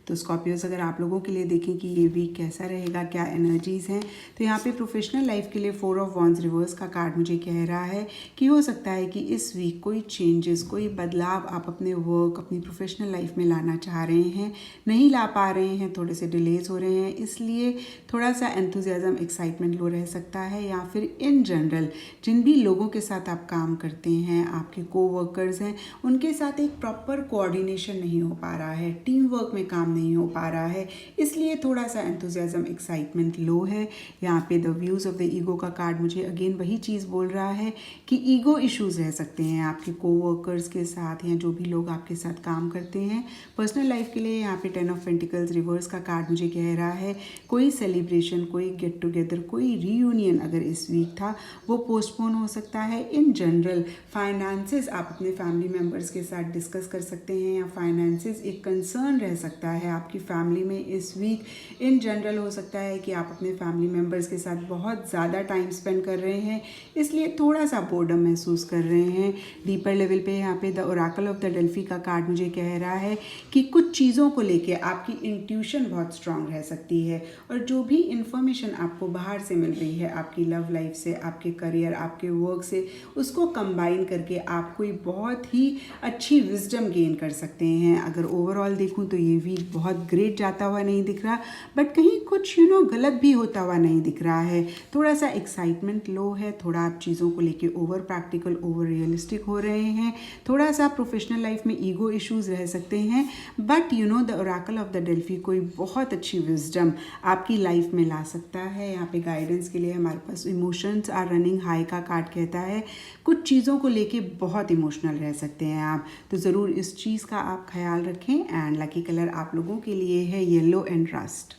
तो स्कॉर्पियोज अगर आप लोगों के लिए देखें कि ये वीक कैसा रहेगा, क्या एनर्जीज़ हैं, तो यहाँ पे प्रोफेशनल लाइफ के लिए 4 ऑफ वॉन्ड्स रिवर्स का कार्ड मुझे कह रहा है कि हो सकता है कि इस वीक कोई चेंजेस, कोई बदलाव आप अपने वर्क, अपनी प्रोफेशनल लाइफ में लाना चाह रहे हैं, नहीं ला पा रहे हैं, थोड़े से डिलेज हो रहे हैं, इसलिए थोड़ा सा एंथुजियाज्म, एक्साइटमेंट लो रह सकता है। या फिर इन जनरल जिन भी लोगों के साथ आप काम करते हैं, आपके कोवर्कर्स हैं, उनके साथ एक प्रॉपर कोऑर्डिनेशन नहीं हो पा रहा है, टीम वर्क में काम नहीं हो पा रहा है, इसलिए थोड़ा सा एंथुजियाज्म, एक्साइटमेंट लो है। यहाँ पे the views of the ego का कार्ड मुझे अगेन वही चीज़ बोल रहा है कि ईगो इश्यूज रह सकते हैं आपके कोवर्कर्स के साथ या जो भी लोग आपके साथ काम करते हैं। पर्सनल लाइफ के लिए यहाँ पे 10 ऑफ पेंटिकल्स रिवर्स का कार्ड मुझे कह रहा है कोई सेलिब्रेशन, कोई गेट टुगेदर, कोई रीयूनियन अगर इस वीक था वो पोस्टपोन हो सकता है। इन जनरल फाइनेंसेस आप अपने फैमिली मेम्बर्स के साथ डिस्कस कर सकते हैं या फाइनेंसेस एक कंसर्न रह सकता है आपकी फैमिली में इस वीक। इन जनरल हो सकता है कि आप अपने फैमिली मेम्बर्स के साथ बहुत ज़्यादा टाइम स्पेंड कर रहे हैं, इसलिए थोड़ा सा बोर्डम महसूस कर रहे हैं। डीपर लेवल पे यहाँ पे the Oracle of the Delphi का कार्ड मुझे कह रहा है कि कुछ चीज़ों को लेके आपकी इंट्यूशन बहुत स्ट्रांग रह सकती है और जो भी इंफॉर्मेशन आपको बाहर से मिल रही है, आपकी लव लाइफ से, आपके करियर, आपके वर्क से, उसको कंबाइन करके आप कोई बहुत ही अच्छी विजडम गेन कर सकते हैं। अगर ओवरऑल देखूं तो ये वीक बहुत ग्रेट जाता हुआ नहीं दिख रहा, बट कहीं कुछ गलत भी होता हुआ नहीं दिख रहा है। थोड़ा सा एक्साइटमेंट लो है, थोड़ा आप चीज़ों को लेके ओवर प्रैक्टिकल, ओवर रियलिस्टिक हो रहे हैं, थोड़ा सा प्रोफेशनल लाइफ में ईगो इश्यूज रह सकते हैं, but the Oracle of the Delphi कोई बहुत अच्छी विजडम आपकी लाइफ में ला सकता है। यहाँ पे गाइडेंस के लिए हमारे पास इमोशंस आर रनिंग हाई का कार्ड कहता है कुछ चीज़ों को लेके बहुत इमोशनल रह सकते हैं आप, तो ज़रूर इस चीज़ का आप ख्याल रखें। एंड लकी कलर आप लोगों के लिए है येलो एंड रस्ट।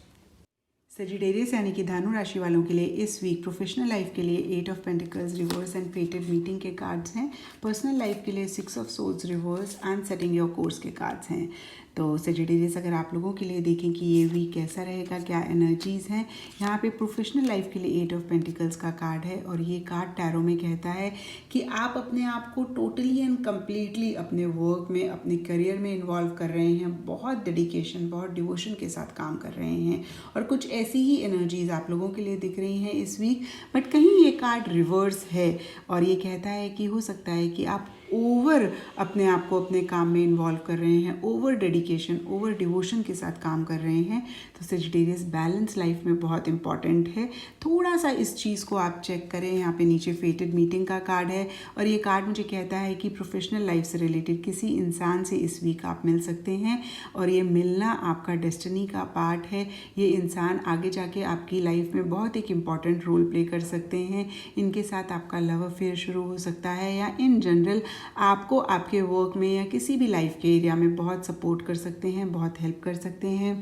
सेजिटेरियस यानी कि धनु राशि वालों के लिए इस वीक प्रोफेशनल लाइफ के लिए 8 of pentacles reverse and फेटेड meeting के कार्ड्स हैं। पर्सनल लाइफ के लिए 6 of swords reverse and setting your course के कार्ड्स हैं। तो सेजिटेरियस अगर आप लोगों के लिए देखें कि ये वीक कैसा रहेगा, क्या एनर्जीज़ हैं, यहाँ पे प्रोफेशनल लाइफ के लिए 8 ऑफ पेंटिकल्स का कार्ड है और ये कार्ड टैरो में कहता है कि आप अपने आप को टोटली एंड कम्प्लीटली अपने वर्क में, अपने करियर में इन्वॉल्व कर रहे हैं, बहुत डेडिकेशन, बहुत डिवोशन के साथ काम कर रहे हैं और कुछ ऐसी ही एनर्जीज़ आप लोगों के लिए दिख रही हैं इस वीक। बट कहीं ये कार्ड रिवर्स है और ये कहता है कि हो सकता है कि आप ओवर अपने आप को अपने काम में इन्वॉल्व कर रहे हैं, ओवर डेडिकेशन, ओवर डिवोशन के साथ काम कर रहे हैं। तो सेजिटेरियस बैलेंस लाइफ में बहुत इंपॉर्टेंट है, थोड़ा सा इस चीज़ को आप चेक करें। यहाँ पे नीचे फेटेड मीटिंग का कार्ड है और ये कार्ड मुझे कहता है कि प्रोफेशनल लाइफ से रिलेटेड किसी इंसान से इस वीक आप मिल सकते हैं और ये मिलना आपका डेस्टिनी का पार्ट है। ये इंसान आगे जाके आपकी लाइफ में बहुत एक इम्पॉर्टेंट रोल प्ले कर सकते हैं, इनके साथ आपका लव अफेयर शुरू हो सकता है या इन जनरल आपको आपके वर्क में या किसी भी लाइफ के एरिया में बहुत सपोर्ट कर सकते हैं, बहुत हेल्प कर सकते हैं।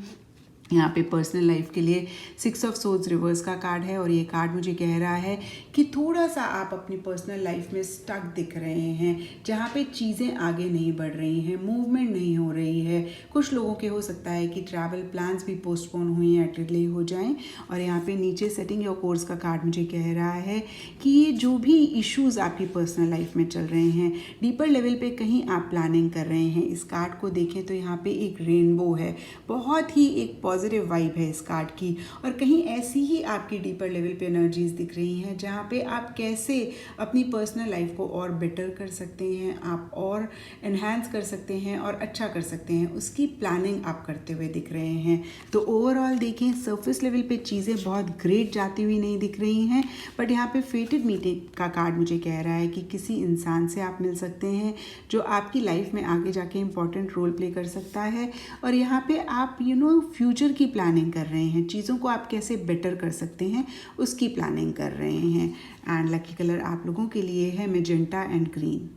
यहाँ पे पर्सनल लाइफ के लिए 6 ऑफ सोर्ड्स रिवर्स का कार्ड है और ये कार्ड मुझे कह रहा है कि थोड़ा सा आप अपनी पर्सनल लाइफ में स्टक दिख रहे हैं, जहाँ पे चीज़ें आगे नहीं बढ़ रही हैं, मूवमेंट नहीं हो रही है। कुछ लोगों के हो सकता है कि ट्रैवल प्लान्स भी पोस्टपोन हुए या डिले हो जाएं। और यहाँ पे नीचे सेटिंग योर कोर्स का कार्ड मुझे कह रहा है कि ये जो भी इश्यूज़ आपकी पर्सनल लाइफ में चल रहे हैं, डीपर लेवल पे कहीं आप प्लानिंग कर रहे हैं। इस कार्ड को देखें तो यहाँ पे एक रेनबो है, बहुत ही एक पॉजिटिव वाइब है इस कार्ड की, और कहीं ऐसी ही आपकी डीपर लेवल पे एनर्जीज दिख रही हैं जहाँ पे आप कैसे अपनी पर्सनल लाइफ को और बेटर कर सकते हैं, आप और एनहांस कर सकते हैं और अच्छा कर सकते हैं, उसकी प्लानिंग आप करते हुए दिख रहे हैं। तो ओवरऑल देखें, सरफेस लेवल पे चीज़ें बहुत ग्रेट जाती हुई नहीं दिख रही हैं, बट यहाँ पे फेटेड मीटिंग का कार्ड मुझे कह रहा है कि किसी इंसान से आप मिल सकते हैं जो आपकी लाइफ में आगे जाके इम्पॉर्टेंट रोल प्ले कर सकता है, और यहाँ पे आप फ्यूचर की प्लानिंग कर रहे हैं, चीज़ों को आप कैसे बेटर कर सकते हैं उसकी प्लानिंग कर रहे हैं। एंड लकी कलर आप लोगों के लिए है मेजेंटा एंड ग्रीन।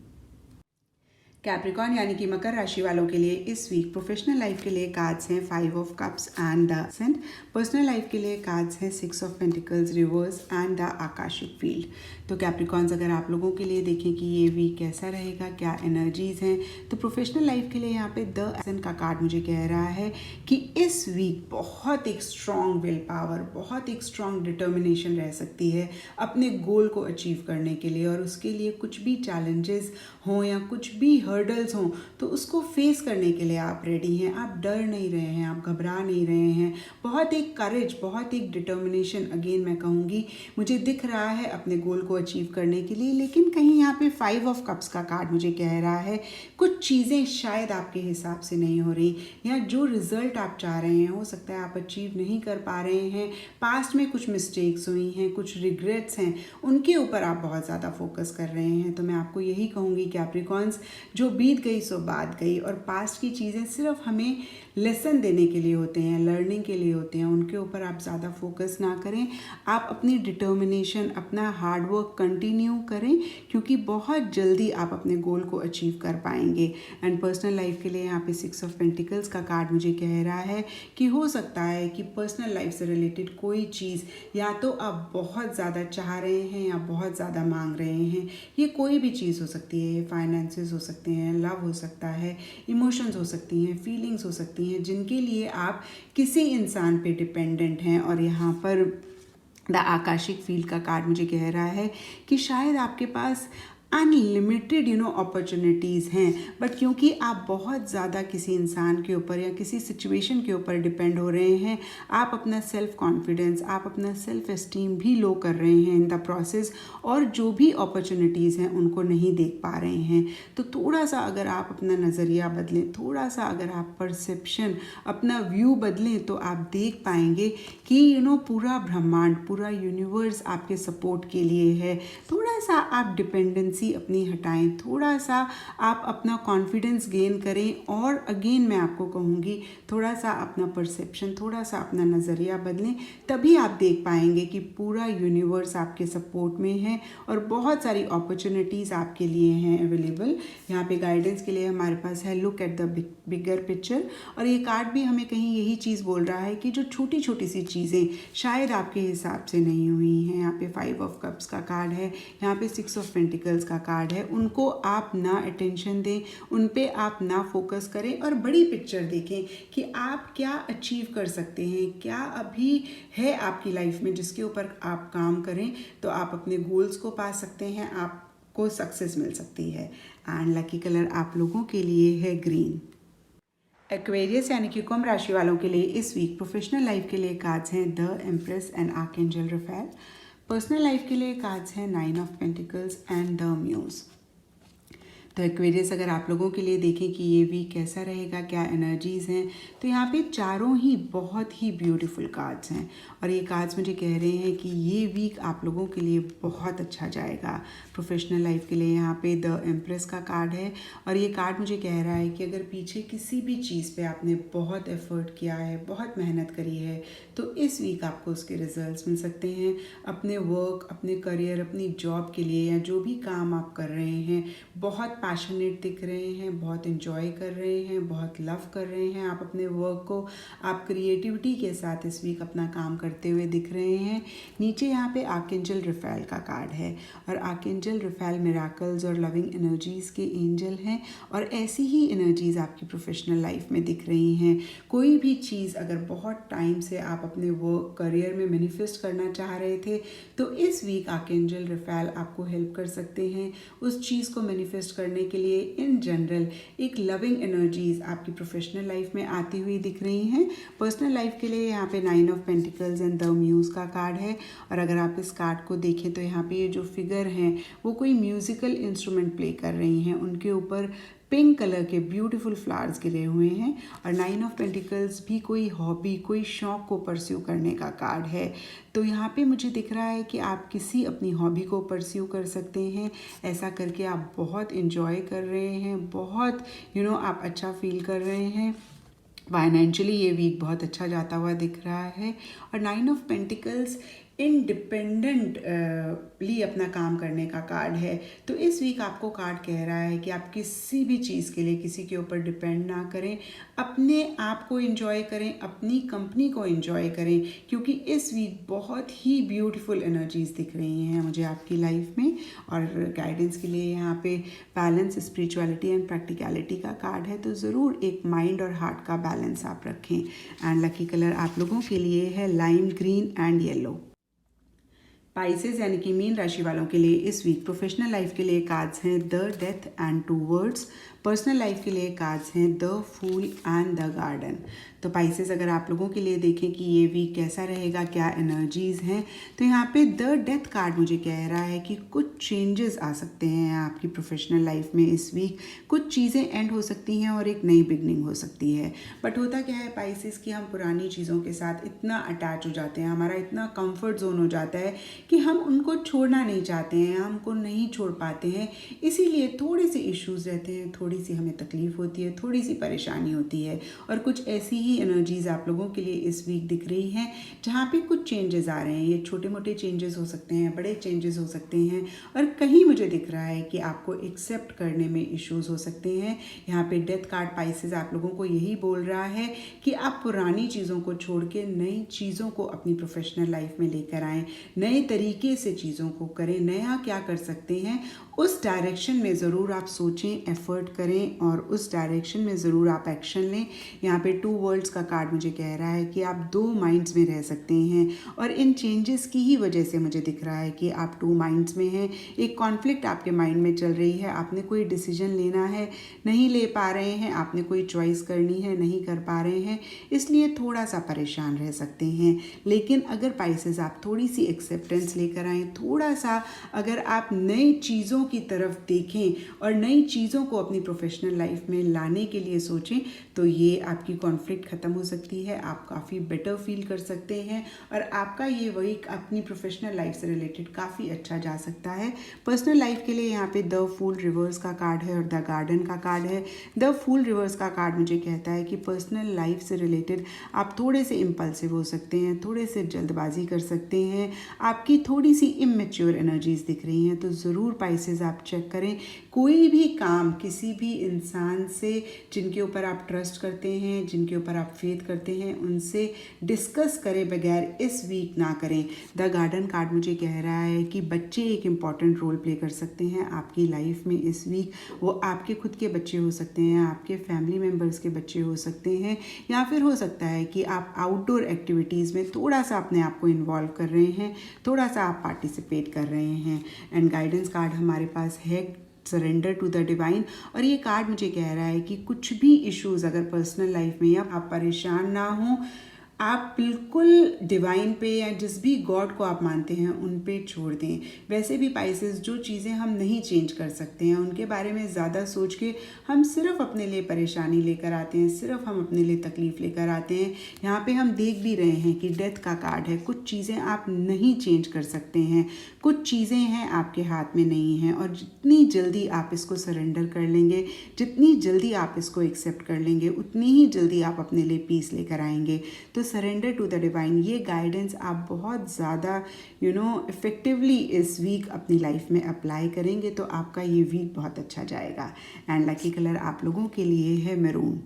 कैप्रिकॉर्न यानी कि मकर राशि वालों के लिए इस वीक प्रोफेशनल लाइफ के लिए कार्ड्स हैं 5 of cups and the saint. Personal life के लिए कार्ड्स हैं 6 of pentacles reverse and the akashic field. तो कैप्रिकॉर्न्स, अगर आप लोगों के लिए देखें कि ये वीक कैसा रहेगा, क्या एनर्जीज हैं, तो प्रोफेशनल लाइफ के लिए यहाँ पे द एसेंट का कार्ड मुझे कह रहा है कि इस वीक बहुत एक स्ट्रॉन्ग विल पावर, बहुत एक स्ट्रॉन्ग डिटर्मिनेशन रह सकती है अपने गोल को अचीव करने के लिए, और उसके लिए कुछ भी चैलेंजेस हों या कुछ भी हर्डल्स हों तो उसको फेस करने के लिए आप रेडी हैं, आप डर नहीं रहे हैं, आप घबरा नहीं रहे हैं। बहुत एक करेज, बहुत एक डिटर्मिनेशन अगेन मैं कहूँगी मुझे दिख रहा है अपने गोल को अचीव करने के लिए। लेकिन कहीं यहाँ पे 5 ऑफ कप्स का कार्ड मुझे कह रहा है कुछ चीज़ें शायद आपके हिसाब से नहीं हो रही, या जो रिजल्ट आप चाह रहे हैं हो सकता है आप अचीव नहीं कर पा रहे हैं। पास्ट में कुछ मिस्टेक्स हुई हैं, कुछ रिग्रेट्स हैं, उनके ऊपर आप बहुत ज़्यादा फोकस कर रहे हैं। तो मैं आपको यही कहूँगी कैप्रिकॉर्न्स, जो बीत गई सो बात गई, और पास्ट की चीज़ें सिर्फ हमें लेसन देने के लिए होते हैं, लर्निंग के लिए होते हैं, उनके ऊपर आप ज़्यादा फोकस ना करें। आप अपनी डिटर्मिनेशन, अपना हार्डवर्क कंटिन्यू करें, क्योंकि बहुत जल्दी आप अपने गोल को अचीव कर पाएंगे। एंड पर्सनल लाइफ के लिए यहाँ पे 6 ऑफ पेंटिकल्स का कार्ड मुझे कह रहा है कि हो सकता है कि पर्सनल लाइफ से रिलेटेड कोई चीज़ या तो आप बहुत ज़्यादा चाह रहे हैं या बहुत ज़्यादा मांग रहे हैं। ये कोई भी चीज़ हो सकती है, ये फाइनेंसेस हो सकते हैं, लव हो सकता है, इमोशंस हो सकती हैं, फीलिंग्स हो सकती हैं, जिनके लिए आप किसी इंसान पे डिपेंडेंट हैं। और यहाँ पर द आकाशिक फील्ड का कार्ड मुझे कह रहा है कि शायद आपके पास अनलिमिटेड अपॉर्चुनिटीज़ हैं, बट क्योंकि आप बहुत ज़्यादा किसी इंसान के ऊपर या किसी सिचुएशन के ऊपर डिपेंड हो रहे हैं, आप अपना सेल्फ कॉन्फिडेंस, आप अपना सेल्फ एस्टीम भी लो कर रहे हैं इन द प्रोसेस, और जो भी अपॉर्चुनिटीज़ हैं उनको नहीं देख पा रहे हैं। तो थोड़ा सा अगर आप अपना नज़रिया बदलें, थोड़ा सा अगर आप परसेप्शन, अपना व्यू बदलें, तो आप देख पाएंगे कि पूरा ब्रह्मांड, पूरा यूनिवर्स आपके सपोर्ट के लिए है। थोड़ा सा आप डिपेंडेंसी अपनी हटाएं, थोड़ा सा आप अपना कॉन्फिडेंस गेन करें, और अगेन मैं आपको कहूँगी थोड़ा सा अपना परसेप्शन, थोड़ा सा अपना नज़रिया बदलें, तभी आप देख पाएंगे कि पूरा यूनिवर्स आपके सपोर्ट में है और बहुत सारी अपॉर्चुनिटीज़ आपके लिए हैं अवेलेबल। यहाँ पे गाइडेंस के लिए हमारे पास है look at the bigger picture, और ये कार्ड भी हमें कहीं यही चीज़ बोल रहा है कि जो छोटी छोटी सी चीज़ें शायद आपके हिसाब से नहीं हुई हैं। यहाँ पे 5 ऑफ कप्स का कार्ड है, यहाँ पे 6 ऑफ पेंटिकल्स का कार्ड है, उनको आप ना अटेंशन दें, उन पे आप ना फोकस करें, और बड़ी पिक्चर देखें कि आप क्या अचीव कर सकते हैं, क्या अभी है आपकी लाइफ में जिसके ऊपर आप काम करें तो आप अपने गोल्स को पा सकते हैं, आपको सक्सेस मिल सकती है। एंड लकी कलर आप लोगों के लिए है ग्रीन। एक्वेरियस यानी कि कुंभ राशि वालों के लिए इस वीक प्रोफेशनल लाइफ के लिए कार्ड्स हैं the empress and archangel Raphael. Personal life के लिए कार्ड्स हैं 9 of pentacles and the muse. तो एक्वेरियस, अगर आप लोगों के लिए देखें कि ये वीक कैसा रहेगा, क्या एनर्जीज़ हैं, तो यहाँ पे चारों ही बहुत ही ब्यूटीफुल कार्ड्स हैं, और ये कार्ड्स मुझे कह रहे हैं कि ये वीक आप लोगों के लिए बहुत अच्छा जाएगा। प्रोफेशनल लाइफ के लिए यहाँ पे द एम्प्रेस का कार्ड है, और ये कार्ड मुझे कह रहा है कि अगर पीछे किसी भी चीज़ पे आपने बहुत एफर्ट किया है, बहुत मेहनत करी है, तो इस वीक आपको उसके रिजल्ट्स मिल सकते हैं। अपने वर्क, अपने करियर, अपनी जॉब के लिए या जो भी काम आप कर रहे हैं, बहुत पैशनेट दिख रहे हैं, बहुत एंजॉय कर रहे हैं, बहुत लव कर रहे हैं आप अपने वर्क को, आप क्रिएटिविटी के साथ इस वीक अपना काम करते हुए दिख रहे हैं। नीचे यहाँ पे आर्कएंजल रफेल का कार्ड है, और आर्कएंजल रफेल मिराकल्स और लविंग एनर्जीज़ के एंजल हैं, और ऐसी ही एनर्जीज़ आपकी प्रोफेशनल लाइफ में दिख रही हैं। कोई भी चीज़ अगर बहुत टाइम से आप अपने वर्क करियर में मैनिफेस्ट करना चाह रहे थे, तो इस वीक आर्कएंजल रफेल आपको हेल्प कर सकते हैं उस चीज़ को मैनिफेस्ट करने करने के लिए इन जनरल एक लविंग एनर्जीज आपकी प्रोफेशनल लाइफ में आती हुई दिख रही हैं। पर्सनल लाइफ के लिए यहाँ पे 9 of pentacles and the muse का कार्ड है, और अगर आप इस कार्ड को देखें तो यहाँ पे ये जो फिगर हैं वो कोई म्यूज़िकल इंस्ट्रूमेंट प्ले कर रही हैं, उनके ऊपर पिंक कलर के ब्यूटीफुल फ्लावर्स गिरे हुए हैं। और 9 ऑफ पेंटिकल्स भी कोई हॉबी, कोई शौक़ को परस्यू करने का कार्ड है। तो यहाँ पे मुझे दिख रहा है कि आप किसी अपनी हॉबी को परस्यू कर सकते हैं। ऐसा करके आप बहुत इन्जॉय कर रहे हैं, बहुत आप अच्छा फील कर रहे हैं। फाइनेंशियली ये वीक बहुत अच्छा जाता हुआ दिख रहा है। और 9 ऑफ पेंटिकल्स इंडिपेंडेंटली अपना काम करने का कार्ड है। तो इस वीक आपको कार्ड कह रहा है कि आप किसी भी चीज़ के लिए किसी के ऊपर डिपेंड ना करें, अपने आप को एंजॉय करें, अपनी कंपनी को एंजॉय करें, क्योंकि इस वीक बहुत ही ब्यूटीफुल एनर्जीज दिख रही हैं मुझे आपकी लाइफ में। और गाइडेंस के लिए यहाँ पे बैलेंस, स्पिरिचुअलिटी एंड प्रैक्टिकलिटी का कार्ड है। तो ज़रूर एक माइंड और हार्ट का बैलेंस आप रखें। एंड लकी कलर आप लोगों के लिए है lime green and yellow. Pisces यानी कि मीन राशि वालों के लिए इस वीक प्रोफेशनल लाइफ के लिए कार्ड्स हैं the death and 2 words. Personal life के लिए कार्ड्स हैं the fool and the garden. तो पाइसेस अगर आप लोगों के लिए देखें कि ये वीक कैसा रहेगा, क्या एनर्जीज़ हैं, तो यहाँ पे द डेथ कार्ड मुझे कह रहा है कि कुछ चेंजेस आ सकते हैं आपकी प्रोफेशनल लाइफ में इस वीक। कुछ चीज़ें एंड हो सकती हैं और एक नई बिगनिंग हो सकती है। बट होता क्या है पाइसेस कि हम पुरानी चीज़ों के साथ इतना अटैच हो जाते हैं, हमारा इतना कंफर्ट जोन हो जाता है कि हम उनको छोड़ना नहीं चाहते हैं, हमको नहीं छोड़ पाते हैं। इसीलिए थोड़े से इश्यूज़ रहते हैं, थोड़ी सी हमें तकलीफ़ होती है, थोड़ी सी परेशानी होती है। और कुछ ऐसी ही एनर्जीज़ आप लोगों के लिए इस वीक दिख रही हैं जहाँ पे कुछ चेंजेस आ रहे हैं। ये छोटे मोटे चेंजेस हो सकते हैं, बड़े चेंजेस हो सकते हैं, और कहीं मुझे दिख रहा है कि आपको एक्सेप्ट करने में इश्यूज़ हो सकते हैं। यहाँ पे डेथ कार्ड पाइसेस आप लोगों को यही बोल रहा है कि आप पुरानी चीज़ों को छोड़ के नई चीज़ों को अपनी प्रोफेशनल लाइफ में लेकर आएँ, नए तरीके से चीज़ों को करें, नया क्या कर सकते हैं उस डायरेक्शन में ज़रूर आप सोचें, एफर्ट करें और उस डायरेक्शन में ज़रूर आप एक्शन लें। यहाँ पे 2 वर्ल्ड्स का कार्ड मुझे कह रहा है कि आप 2 माइंड्स में रह सकते हैं, और इन चेंजेस की ही वजह से मुझे दिख रहा है कि आप 2 माइंड्स में हैं। एक कॉन्फ्लिक्ट आपके माइंड में चल रही है, आपने कोई डिसीजन लेना है, नहीं ले पा रहे हैं, आपने कोई चॉइस करनी है, नहीं कर पा रहे हैं, इसलिए थोड़ा सा परेशान रह सकते हैं। लेकिन अगर पाइसेस आप थोड़ी सी एक्सेप्टेंस लेकर आएँ, थोड़ा सा अगर आप नई चीज़ों की तरफ देखें और नई चीज़ों को अपनी प्रोफेशनल लाइफ में लाने के लिए सोचें, तो ये आपकी कॉन्फ्लिक्ट ख़त्म हो सकती है, आप काफ़ी बेटर फील कर सकते हैं, और आपका ये वीक अपनी प्रोफेशनल लाइफ से रिलेटेड काफ़ी अच्छा जा सकता है। पर्सनल लाइफ के लिए यहाँ पे द फूल रिवर्स का कार्ड है और द गार्डन का कार्ड है। द फूल रिवर्स का कार्ड मुझे कहता है कि पर्सनल लाइफ से रिलेटेड आप थोड़े से इम्पल्सिव हो सकते हैं, थोड़े से जल्दबाजी कर सकते हैं, आपकी थोड़ी सी इमेच्योर एनर्जीज दिख रही हैं। तो ज़रूर पाइसेस आप चेक करें, कोई भी काम किसी भी इंसान से जिनके ऊपर आप ट्रस्ट करते हैं, जिनके ऊपर आप फेथ करते हैं, उनसे डिस्कस करे बगैर इस वीक ना करें। द गार्डन कार्ड मुझे कह रहा है कि बच्चे एक इम्पॉर्टेंट रोल प्ले कर सकते हैं आपकी लाइफ में इस वीक। वो आपके खुद के बच्चे हो सकते हैं, आपके फैमिली मेम्बर्स के बच्चे हो सकते हैं, या फिर हो सकता है कि आप आउटडोर एक्टिविटीज़ में थोड़ा सा अपने आप को इन्वॉल्व कर रहे हैं, थोड़ा सा आप पार्टिसिपेट कर रहे हैं। एंड गाइडेंस कार्ड हमारे पास है सरेंडर टू द डिवाइन, और ये कार्ड मुझे कह रहा है कि कुछ भी इश्यूज़ अगर पर्सनल लाइफ में या आप परेशान ना हों, आप बिल्कुल डिवाइन पे या जिस भी गॉड को आप मानते हैं उन पे छोड़ दें। वैसे भी पाइसेस जो चीज़ें हम नहीं चेंज कर सकते हैं उनके बारे में ज़्यादा सोच के हम सिर्फ अपने लिए परेशानी लेकर आते हैं, सिर्फ हम अपने लिए तकलीफ़ लेकर आते हैं। यहाँ पे हम देख भी रहे हैं कि डेथ का कार्ड है, कुछ चीज़ें आप नहीं चेंज कर सकते हैं, कुछ चीज़ें हैं आपके हाथ में नहीं हैं, और जितनी जल्दी आप इसको सरेंडर कर लेंगे, जितनी जल्दी आप इसको एक्सेप्ट कर लेंगे, उतनी ही जल्दी आप अपने लिए पीस लेकर आएंगे। तो सरेंडर टू द डिवाइन ये गाइडेंस आप बहुत ज़्यादा इफ़ेक्टिवली इस वीक अपनी लाइफ में अप्लाई करेंगे तो आपका ये वीक बहुत अच्छा जाएगा। एंड लकी कलर आप लोगों के लिए है मैरून।